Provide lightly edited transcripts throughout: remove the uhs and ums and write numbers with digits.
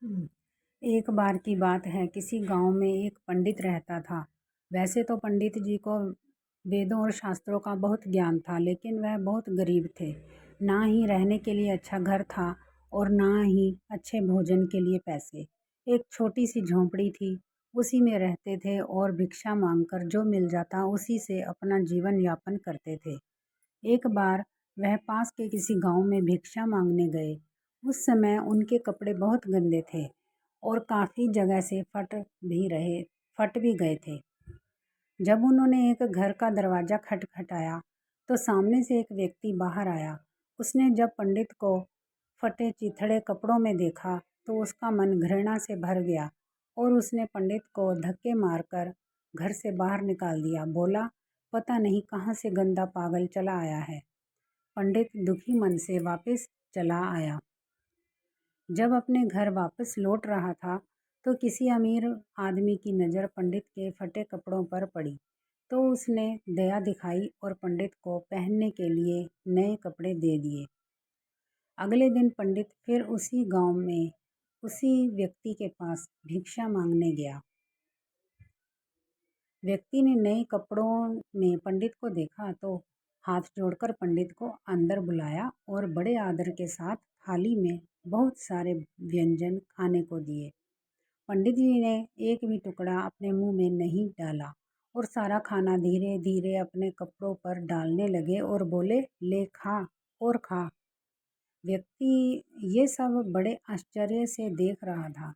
हम्म, एक बार की बात है। किसी गांव में एक पंडित रहता था। वैसे तो पंडित जी को वेदों और शास्त्रों का बहुत ज्ञान था, लेकिन वह बहुत गरीब थे। ना ही रहने के लिए अच्छा घर था और ना ही अच्छे भोजन के लिए पैसे। एक छोटी सी झोंपड़ी थी, उसी में रहते थे और भिक्षा मांगकर जो मिल जाता उसी से अपना जीवन यापन करते थे। एक बार वह पास के किसी गांव में भिक्षा मांगने गए। उस समय उनके कपड़े बहुत गंदे थे और काफ़ी जगह से फट भी गए थे। जब उन्होंने एक घर का दरवाज़ा खटखटाया तो सामने से एक व्यक्ति बाहर आया। उसने जब पंडित को फटे चिथड़े कपड़ों में देखा तो उसका मन घृणा से भर गया और उसने पंडित को धक्के मारकर घर से बाहर निकाल दिया। बोला, पता नहीं कहाँ से गंदा पागल चला आया है। पंडित दुखी मन से वापस चला आया। जब अपने घर वापस लौट रहा था तो किसी अमीर आदमी की नज़र पंडित के फटे कपड़ों पर पड़ी। तो उसने दया दिखाई और पंडित को पहनने के लिए नए कपड़े दे दिए। अगले दिन पंडित फिर उसी गांव में उसी व्यक्ति के पास भिक्षा मांगने गया। व्यक्ति ने नए कपड़ों में पंडित को देखा तो हाथ जोड़कर पंडित को अंदर बुलाया और बड़े आदर के साथ थाली में बहुत सारे व्यंजन खाने को दिए। पंडित जी ने एक भी टुकड़ा अपने मुंह में नहीं डाला और सारा खाना धीरे धीरे अपने कपड़ों पर डालने लगे और बोले, ले खा और खा। व्यक्ति ये सब बड़े आश्चर्य से देख रहा था।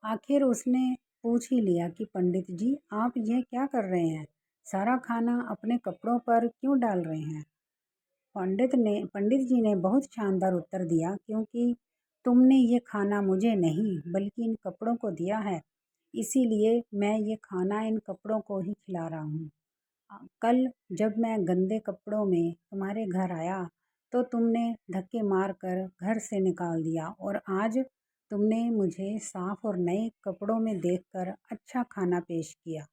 आखिर उसने पूछ ही लिया कि पंडित जी, आप यह क्या कर रहे हैं? सारा खाना अपने कपड़ों पर क्यों डाल रहे हैं? पंडित जी ने बहुत शानदार उत्तर दिया, क्योंकि तुमने ये खाना मुझे नहीं बल्कि इन कपड़ों को दिया है, इसीलिए मैं ये खाना इन कपड़ों को ही खिला रहा हूँ। कल जब मैं गंदे कपड़ों में तुम्हारे घर आया तो तुमने धक्के मार कर घर से निकाल दिया और आज तुमने मुझे साफ और नए कपड़ों में देखकर अच्छा खाना पेश किया।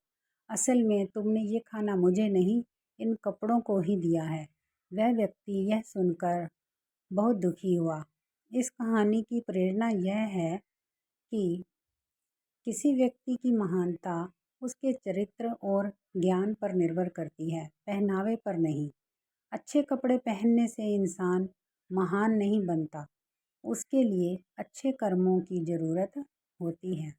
असल में तुमने ये खाना मुझे नहीं, इन कपड़ों को ही दिया है। वह व्यक्ति यह सुनकर बहुत दुखी हुआ। इस कहानी की प्रेरणा यह है कि किसी व्यक्ति की महानता उसके चरित्र और ज्ञान पर निर्भर करती है, पहनावे पर नहीं। अच्छे कपड़े पहनने से इंसान महान नहीं बनता, उसके लिए अच्छे कर्मों की ज़रूरत होती है।